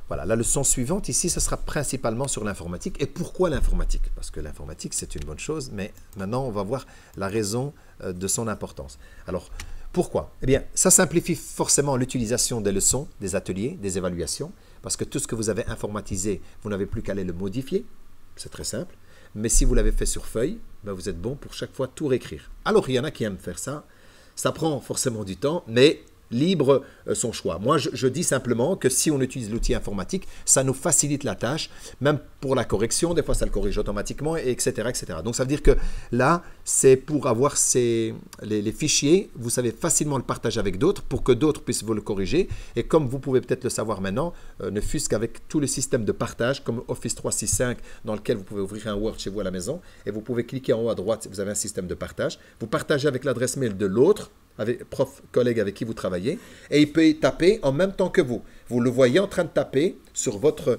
Voilà, la leçon suivante ici, ce sera principalement sur l'informatique. Et pourquoi l'informatique? Parce que l'informatique, c'est une bonne chose, mais maintenant, on va voir la raison de son importance. Alors, pourquoi? Eh bien, ça simplifie forcément l'utilisation des leçons, des ateliers, des évaluations, parce que tout ce que vous avez informatisé, vous n'avez plus qu'à aller le modifier. C'est très simple. Mais si vous l'avez fait sur feuille, ben vous êtes bon pour chaque fois tout réécrire. Alors, il y en a qui aiment faire ça. Ça prend forcément du temps, mais libre son choix. Moi, je dis simplement que si on utilise l'outil informatique, ça nous facilite la tâche, même pour la correction. Des fois, ça le corrige automatiquement, etc., etc. Donc, ça veut dire que là, c'est pour avoir les fichiers, vous savez facilement le partager avec d'autres pour que d'autres puissent vous le corriger. Et comme vous pouvez peut-être le savoir maintenant, ne fût-ce qu'avec tous les systèmes de partage, comme Office 365, dans lequel vous pouvez ouvrir un Word chez vous à la maison, et vous pouvez cliquer en haut à droite, vous avez un système de partage. Vous partagez avec l'adresse mail de l'autre, avec collègue avec qui vous travaillez, et il peut taper en même temps que vous. Vous le voyez en train de taper sur votre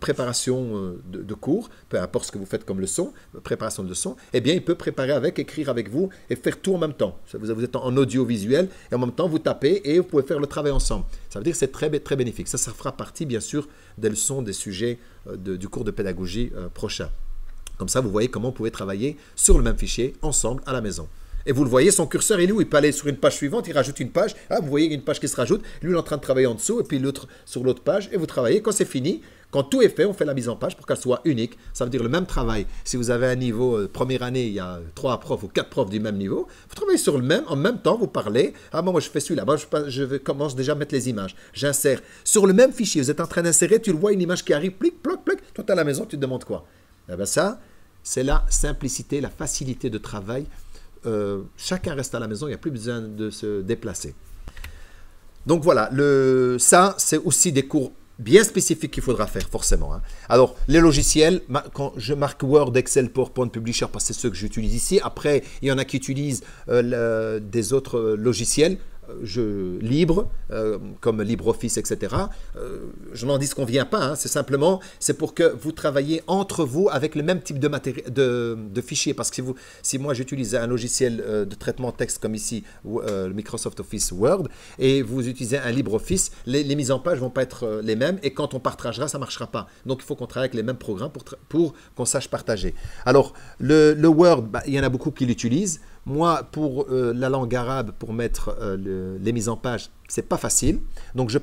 préparation de cours, peu importe ce que vous faites comme leçon, préparation de leçon, eh bien, il peut préparer avec, écrire avec vous et faire tout en même temps. Vous êtes en audiovisuel et en même temps, vous tapez et vous pouvez faire le travail ensemble. Ça veut dire que c'est très, très bénéfique. Ça fera partie, bien sûr, des leçons, des sujets du cours de pédagogie prochain. Comme ça, vous voyez comment vous pouvez travailler sur le même fichier, ensemble, à la maison. Et vous le voyez, son curseur est où? Il peut aller sur une page suivante, il rajoute une page. Ah, vous voyez, il y a une page qui se rajoute. Lui, il est en train de travailler en dessous, et puis l'autre sur l'autre page. Et vous travaillez. Quand c'est fini, quand tout est fait, on fait la mise en page pour qu'elle soit unique. Ça veut dire le même travail. Si vous avez un niveau, première année, il y a 3 profs ou 4 profs du même niveau, vous travaillez sur le même, en même temps, vous parlez. Ah, moi, je fais celui-là. Moi, je commence déjà à mettre les images. J'insère. Sur le même fichier, vous êtes en train d'insérer, tu le vois, une image qui arrive, plic, ploc, ploc. Toi, tu es à la maison, tu te demandes quoi? Eh bien, ça, c'est la simplicité, la facilité de travail. Chacun reste à la maison, il n'y a plus besoin de se déplacer. Donc voilà, ça c'est aussi des cours bien spécifiques qu'il faudra faire forcément. Hein. Alors les logiciels, quand je marque Word, Excel, PowerPoint, Publisher, parce que c'est ceux que j'utilise ici. Après, il y en a qui utilisent des autres logiciels libres, comme LibreOffice, etc. Je n'en dis ce qu'on ne vient pas, hein. C'est simplement, c'est pour que vous travaillez entre vous avec le même type de fichier. Parce que si moi j'utilise un logiciel de traitement de texte comme ici, le Microsoft Office Word, et vous utilisez un LibreOffice, les mises en page ne vont pas être les mêmes, et quand on partagera, ça ne marchera pas. Donc il faut qu'on travaille avec les mêmes programmes pour qu'on sache partager. Alors, le Word, il y en a beaucoup qui l'utilisent. Moi, pour la langue arabe, pour mettre les mises en page, c'est pas facile. Donc, je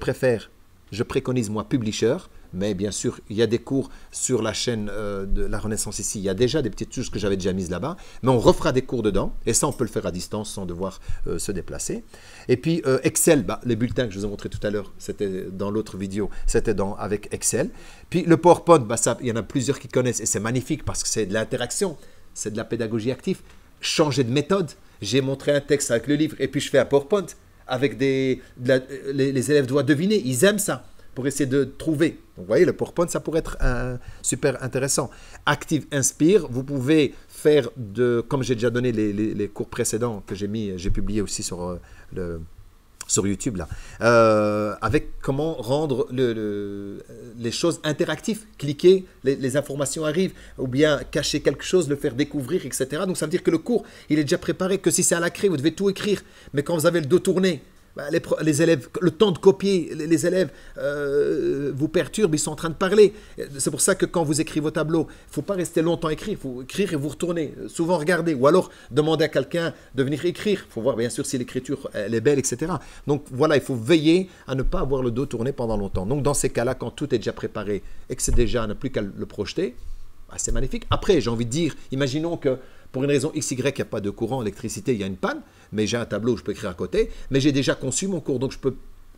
préconise moi Publisher. Mais bien sûr, il y a des cours sur la chaîne de la Renaissance ici. Il y a déjà des petites choses que j'avais déjà mises là-bas. Mais on refera des cours dedans. Et ça, on peut le faire à distance sans devoir se déplacer. Et puis, Excel, les bulletins que je vous ai montrés tout à l'heure, c'était dans l'autre vidéo, c'était avec Excel. Puis, le PowerPoint, ça, il y en a plusieurs qui connaissent. Et c'est magnifique parce que c'est de l'interaction. C'est de la pédagogie active. Changer de méthode. J'ai montré un texte avec le livre et puis je fais un PowerPoint avec les élèves doivent deviner. Ils aiment ça pour essayer de trouver. Donc, vous voyez, le PowerPoint, ça pourrait être super intéressant. Active Inspire, vous pouvez faire comme j'ai déjà donné les cours précédents que j'ai publié aussi sur YouTube, là, avec comment rendre les choses interactives. Cliquer, les informations arrivent, ou bien cacher quelque chose, le faire découvrir, etc. Donc ça veut dire que le cours, il est déjà préparé, que si c'est à la craie, vous devez tout écrire. Mais quand vous avez le dos tourné, les élèves, le temps de copier, les élèves vous perturbent, ils sont en train de parler. C'est pour ça que quand vous écrivez vos tableaux, il ne faut pas rester longtemps à écrire, il faut écrire et vous retourner, souvent regarder, ou alors demander à quelqu'un de venir écrire. Il faut voir bien sûr si l'écriture elle est belle, etc. Donc voilà, il faut veiller à ne pas avoir le dos tourné pendant longtemps. Donc dans ces cas-là, quand tout est déjà préparé et que c'est déjà, on n'a plus qu'à le projeter, c'est magnifique. Après, j'ai envie de dire, imaginons que pour une raison XY, il n'y a pas de courant, électricité, il y a une panne, mais j'ai un tableau où je peux écrire à côté, mais j'ai déjà conçu mon cours, donc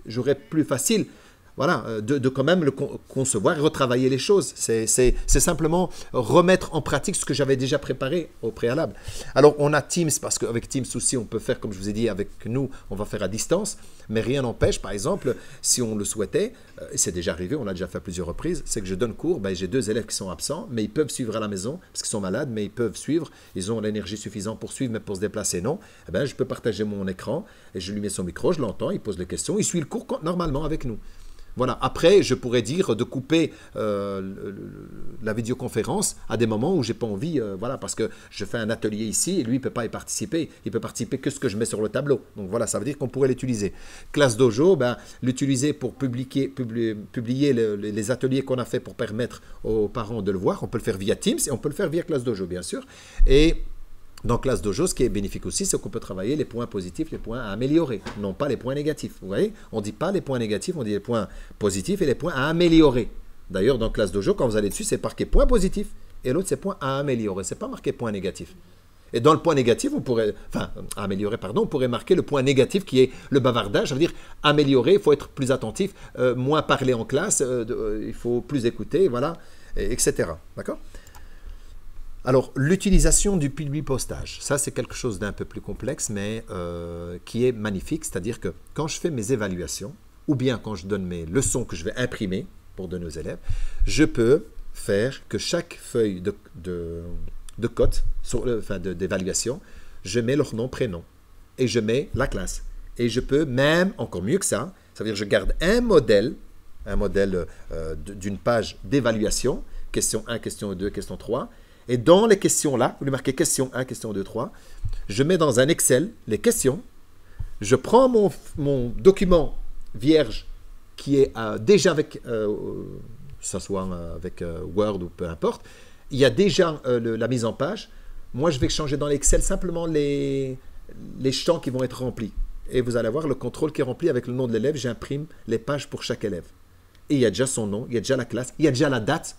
j'aurai plus facile voilà, de quand même le concevoir et retravailler les choses. C'est simplement remettre en pratique ce que j'avais déjà préparé au préalable. Alors, on a Teams, parce qu'avec Teams aussi, on peut faire, comme je vous ai dit, avec nous, on va faire à distance, mais rien n'empêche, par exemple, si on le souhaitait, c'est déjà arrivé, on l'a déjà fait à plusieurs reprises, c'est que je donne cours, j'ai 2 élèves qui sont absents, mais ils peuvent suivre à la maison, parce qu'ils sont malades, mais ils peuvent suivre, ils ont l'énergie suffisante pour suivre, mais pour se déplacer, non. Je peux partager mon écran, et je lui mets son micro, je l'entends, il pose les questions, il suit le cours normalement avec nous. Voilà. Après, je pourrais dire de couper la vidéoconférence à des moments où j'ai pas envie, voilà, parce que je fais un atelier ici et lui, il peut pas y participer. Il peut participer que ce que je mets sur le tableau. Donc voilà, ça veut dire qu'on pourrait l'utiliser. Classe Dojo, ben, l'utiliser pour publier les ateliers qu'on a fait pour permettre aux parents de le voir. On peut le faire via Teams et on peut le faire via Classe Dojo, bien sûr. Et dans Classe Dojo, ce qui est bénéfique aussi, c'est qu'on peut travailler les points positifs, les points à améliorer, non pas les points négatifs. Vous voyez, on ne dit pas les points négatifs, on dit les points positifs et les points à améliorer. D'ailleurs, dans Classe Dojo, quand vous allez dessus, c'est marqué point positif et l'autre, c'est point à améliorer. Ce n'est pas marqué point négatif. Et dans le point négatif, on pourrait, enfin, améliorer, pardon, on pourrait marquer le point négatif qui est le bavardage. Ça veut dire améliorer, il faut être plus attentif, moins parler en classe, il faut plus écouter, voilà, etc. D'accord ? Alors, l'utilisation du publipostage, ça c'est quelque chose d'un peu plus complexe, mais qui est magnifique. C'est-à-dire que quand je fais mes évaluations, ou bien quand je donne mes leçons que je vais imprimer pour donner aux élèves, je peux faire que chaque feuille de cote, enfin d'évaluation, je mets leur nom, prénom, et je mets la classe. Et je peux même, encore mieux que ça veut dire que je garde un modèle d'une page d'évaluation, question 1, question 2, question 3, et dans les questions-là, vous lui marquez question 1, question 2, 3, je mets dans un Excel les questions, je prends mon document vierge qui est déjà avec, que ce soit avec Word ou peu importe, il y a déjà la mise en page. Moi, je vais changer dans l'Excel simplement les champs qui vont être remplis. Et vous allez avoir le contrôle qui est rempli avec le nom de l'élève. J'imprime les pages pour chaque élève. Et il y a déjà son nom, il y a déjà la classe, il y a déjà la date.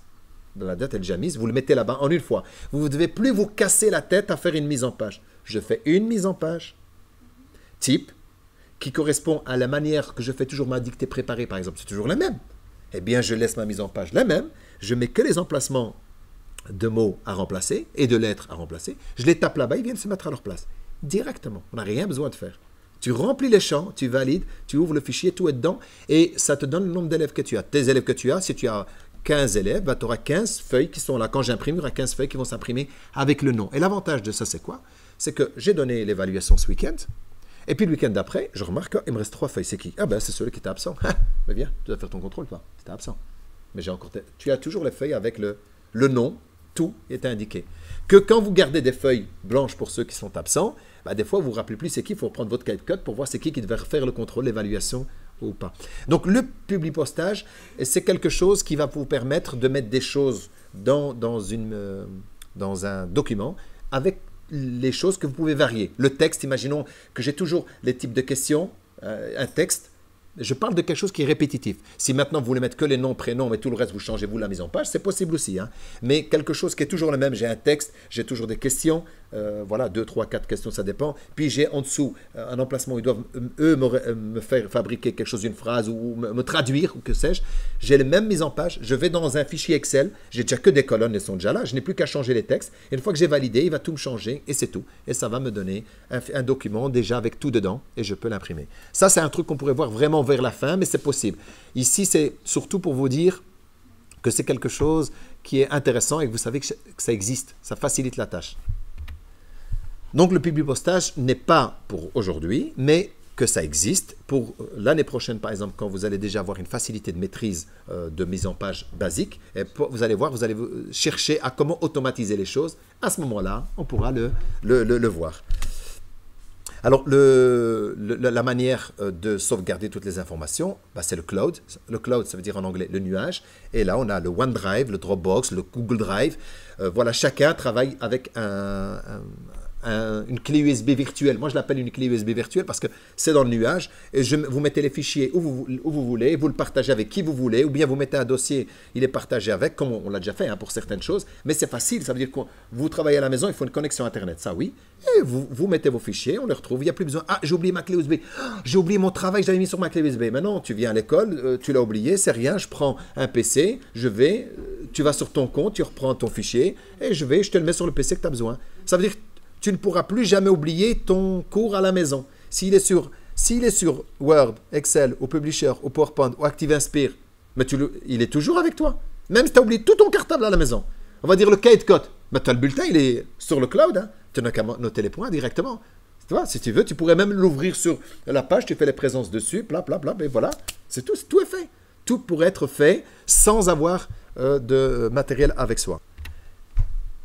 La date est déjà mise, vous le mettez là-bas en une fois. Vous ne devez plus vous casser la tête à faire une mise en page. Je fais une mise en page type qui correspond à la manière que je fais toujours ma dictée préparée, par exemple. C'est toujours la même. Eh bien, je laisse ma mise en page la même. Je mets que les emplacements de mots à remplacer et de lettres à remplacer. Je les tape là-bas, ils viennent se mettre à leur place. Directement. On n'a rien besoin de faire. Tu remplis les champs, tu valides, tu ouvres le fichier, tout est dedans et ça te donne le nombre d'élèves que tu as. Tes élèves que tu as, si tu as 15 élèves, bah, tu auras 15 feuilles qui sont là. Quand j'imprime, il y aura 15 feuilles qui vont s'imprimer avec le nom. Et l'avantage de ça, c'est quoi? C'est que j'ai donné l'évaluation ce week-end. Et puis le week-end d'après, je remarque, il me reste 3 feuilles. C'est qui? Ah ben c'est celui qui était absent. Mais viens, tu dois faire ton contrôle, toi. Tu étais absent. Mais j'ai encore... Tu as toujours les feuilles avec le nom, tout est indiqué. Que quand vous gardez des feuilles blanches pour ceux qui sont absents, bah, des fois, vous ne vous rappelez plus c'est qui. Il faut prendre votre cahier de code pour voir c'est qui devait faire le contrôle, l'évaluation ou pas. Donc le publipostage, c'est quelque chose qui va vous permettre de mettre des choses dans un document avec les choses que vous pouvez varier. Le texte, imaginons que j'ai toujours les types de questions, un texte. Je parle de quelque chose qui est répétitif. Si maintenant vous voulez mettre que les noms, prénoms, mais tout le reste vous changez vous la mise en page, c'est possible aussi. Hein. Mais quelque chose qui est toujours le même, j'ai un texte, j'ai toujours des questions, voilà, 2, 3, 4 questions, ça dépend. Puis j'ai en dessous un emplacement où ils doivent, eux, me faire fabriquer quelque chose, une phrase, ou me traduire, ou que sais-je. J'ai les mêmes mises en page, je vais dans un fichier Excel, j'ai déjà que des colonnes, elles sont déjà là, je n'ai plus qu'à changer les textes. Et une fois que j'ai validé, il va tout me changer, et c'est tout. Et ça va me donner un document déjà avec tout dedans, et je peux l'imprimer. Ça, c'est un truc qu'on pourrait voir vraiment vers la fin, mais c'est possible. Ici, c'est surtout pour vous dire que c'est quelque chose qui est intéressant et que vous savez que ça existe. Ça facilite la tâche. Donc, le publipostage n'est pas pour aujourd'hui, mais que ça existe. Pour l'année prochaine, par exemple, quand vous allez déjà avoir une facilité de maîtrise de mise en page basique, et vous allez voir, vous allez chercher à comment automatiser les choses. À ce moment-là, on pourra le voir. Alors, la manière de sauvegarder toutes les informations, bah, c'est le cloud. Le cloud, ça veut dire en anglais le nuage. Et là, on a le OneDrive, le Dropbox, le Google Drive. Voilà, chacun travaille avec une clé USB virtuelle. Moi, je l'appelle une clé USB virtuelle parce que c'est dans le nuage. Et vous mettez les fichiers où vous voulez, vous le partagez avec qui vous voulez, ou bien vous mettez un dossier, il est partagé avec, comme on l'a déjà fait hein, pour certaines choses. Mais c'est facile, ça veut dire que vous travaillez à la maison, il faut une connexion Internet, ça oui. Et vous mettez vos fichiers, on les retrouve, il n'y a plus besoin. Ah, j'ai oublié ma clé USB. Ah, j'ai oublié mon travail, je l'avais mis sur ma clé USB. Maintenant, tu viens à l'école, tu l'as oublié, c'est rien, je prends un PC, tu vas sur ton compte, tu reprends ton fichier, et je te le mets sur le PC que tu as besoin. Ça veut dire que tu ne pourras plus jamais oublier ton cours à la maison. S'il est sur Word, Excel, ou Publisher, ou PowerPoint, ou ActiveInspire, mais il est toujours avec toi. Même si tu as oublié tout ton cartable à la maison. On va dire le cahier de code. Mais tu as le bulletin, il est sur le cloud. Hein. Tu n'as qu'à noter les points directement. Tu vois, si tu veux, tu pourrais même l'ouvrir sur la page, tu fais les présences dessus, bla bla bla, et voilà. C'est tout est fait. Tout pourrait être fait sans avoir de matériel avec soi.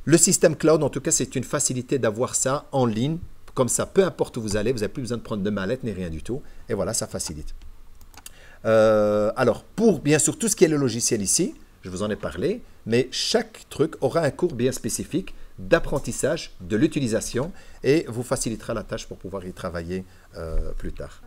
Le système cloud, en tout cas, c'est une facilité d'avoir ça en ligne. Comme ça, peu importe où vous allez, vous n'avez plus besoin de prendre de mallette ni rien du tout. Et voilà, ça facilite. Alors, pour bien sûr tout ce qui est le logiciel ici, je vous en ai parlé, mais chaque truc aura un cours bien spécifique d'apprentissage, de l'utilisation, et vous facilitera la tâche pour pouvoir y travailler plus tard.